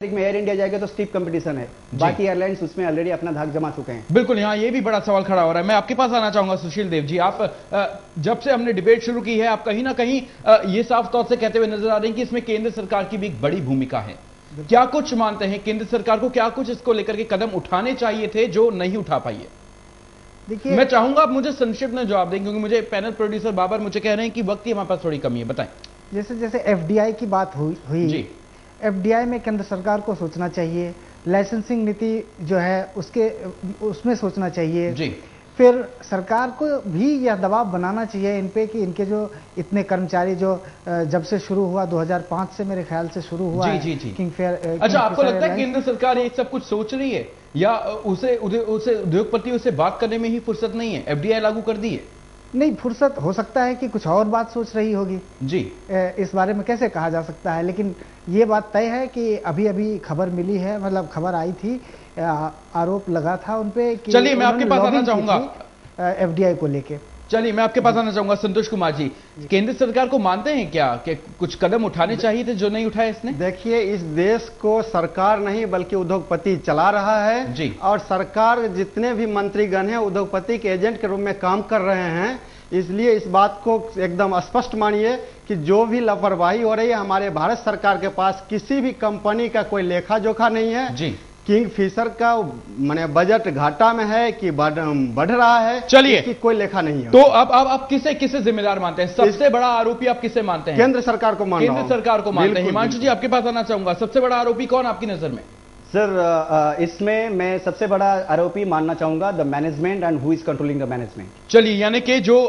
में air India जाएगा तो स्टीप कंपटीशन है, बाकी एयरलाइंस उसमें ऑलरेडी अपना धाक जमा चुके हैं। बिल्कुल, यहाँ ये भी बड़ा सवाल खड़ा हो रहा है। मैं आपके पास आना चाहूंगा सुशील देव जी। आप जब से हमने डिबेट शुरू की है, आप कहीं ना कहीं ये साफ तौर से कहते हुए नजर आ रहे हैं कि इसमें केंद्र सरकार की भी एक बड़ी भूमिका है। क्या कुछ मानते हैं केंद्र सरकार को, क्या कुछ इसको लेकर के कदम उठाने चाहिए थे जो नहीं उठा पाई है? देखिए, मैं चाहूंगा आप मुझे संक्षिप्त में जवाब दें, क्योंकि मुझे पैनल प्रोड्यूसर बाबर मुझे कह रहे हैं कि वक्त की हमारे पास थोड़ी कमी है। बताएं। जैसे जैसे एफडीआई की बात हुई जी, एफडीआई में केंद्र सरकार को सोचना चाहिए, लाइसेंसिंग नीति जो है उसमें सोचना चाहिए जी। फिर सरकार को भी यह दबाव बनाना चाहिए इन पे कि इनके जो इतने कर्मचारी जो जब से शुरू हुआ 2005 से मेरे ख्याल से शुरू हुआ जी, जी। किंगफिशर। अच्छा, आपको लगता है केंद्र सरकार ये सब कुछ सोच रही है, या उसे उद्योगपतियों से बात करने में ही फुर्सत नहीं है? एफडीआई लागू कर दी है? नहीं, फुर्सत हो सकता है कि कुछ और बात सोच रही होगी जी, इस बारे में कैसे कहा जा सकता है, लेकिन ये बात तय है कि अभी अभी खबर मिली है, मतलब खबर आई थी, आरोप लगा था उनपे कि चलिए मैं आपके पास आना चाहूंगा एफडीआई को लेके। चलिए मैं आपके पास आना चाहूंगा संतोष कुमार जी। केंद्र सरकार को मानते हैं क्या कि कुछ कदम उठाने चाहिए थे जो नहीं उठाए इसने? देखिए, इस देश को सरकार नहीं बल्कि उद्योगपति चला रहा है जी। और सरकार जितने भी मंत्रीगण हैं उद्योगपति के एजेंट के रूप में काम कर रहे हैं। इसलिए इस बात को एकदम स्पष्ट मानिए कि जो भी लापरवाही हो रही है, हमारे भारत सरकार के पास किसी भी कंपनी का कोई लेखा जोखा नहीं है जी। किंगफिशर का माने बजट घाटा में है कि बढ़ रहा है, चलिए इसकी कोई लेखा नहीं है। तो अब आप किसे जिम्मेदार मानते हैं? सबसे बड़ा आरोपी आप किसे मानते हैं? केंद्र सरकार को मानते हैं। केंद्र सरकार को मानते हैं। हिमांशु जी, आपके पास आना चाहूंगा। सबसे बड़ा आरोपी कौन आपकी नजर में? सर, इसमें मैं सबसे बड़ा आरोपी मानना चाहूंगा the management and who is controlling the management. चलिए, यानी कि जो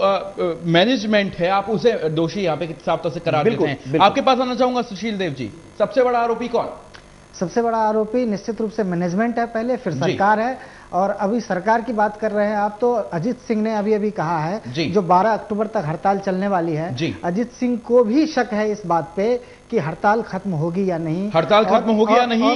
मैनेजमेंट है आप उसे दोषी यहाँ पे साफ तौर से करार देते हैं। आपके पास आना चाहूंगा सुशील देव जी। सबसे बड़ा आरोपी कौन? सबसे बड़ा आरोपी निश्चित रूप से मैनेजमेंट है पहले, फिर सरकार है। और अभी सरकार की बात कर रहे हैं आप, तो अजीत सिंह ने अभी अभी कहा है जो 12 अक्टूबर तक हड़ताल चलने वाली है, अजीत सिंह को भी शक है इस बात पे कि हड़ताल खत्म होगी या नहीं। हड़ताल खत्म होगी या नहीं,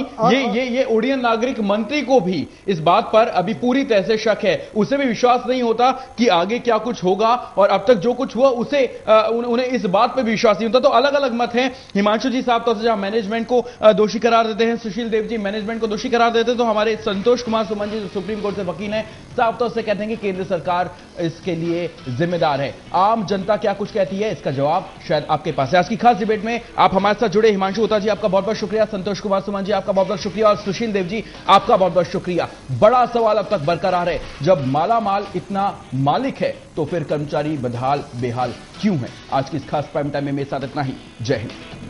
ये उड़ियन नागरिक मंत्री को भी इस बात पर अभी पूरी तरह से शक है। उसे भी विश्वास नहीं होता कि आगे क्या कुछ होगा, और अब तक जो कुछ हुआ उसे उन्हें इस बात पर भी विश्वास नहीं होता। तो अलग अलग मत हैं। हिमांशु जी साफ तौर से जहां मैनेजमेंट को दोषी करार देते हैं, सुशील देव जी मैनेजमेंट को दोषी करार देते हैं, तो हमारे संतोष कुमार सुमन जी सुप्रीम कोर्ट से वकील हैं, साफ तौर से कहते हैं कि केंद्र सरकार इसके लिए जिम्मेदार है। आम जनता क्या कुछ कहती है, इसका जवाब शायद आपके पास है। आज की खास डिबेट में आप हमारे साथ जुड़े। हिमांशु होता जी, आपका बहुत बहुत शुक्रिया। संतोष कुमार सुमन जी, आपका बहुत बहुत शुक्रिया। और सुशील देव जी, आपका बहुत बहुत शुक्रिया। बड़ा सवाल अब तक बरकरार है, जब माला माल इतना मालिक है तो फिर कर्मचारी बदहाल बेहाल क्यों है? आज की इस खास प्राइम टाइम में मेरे साथ इतना ही। जय हिंद।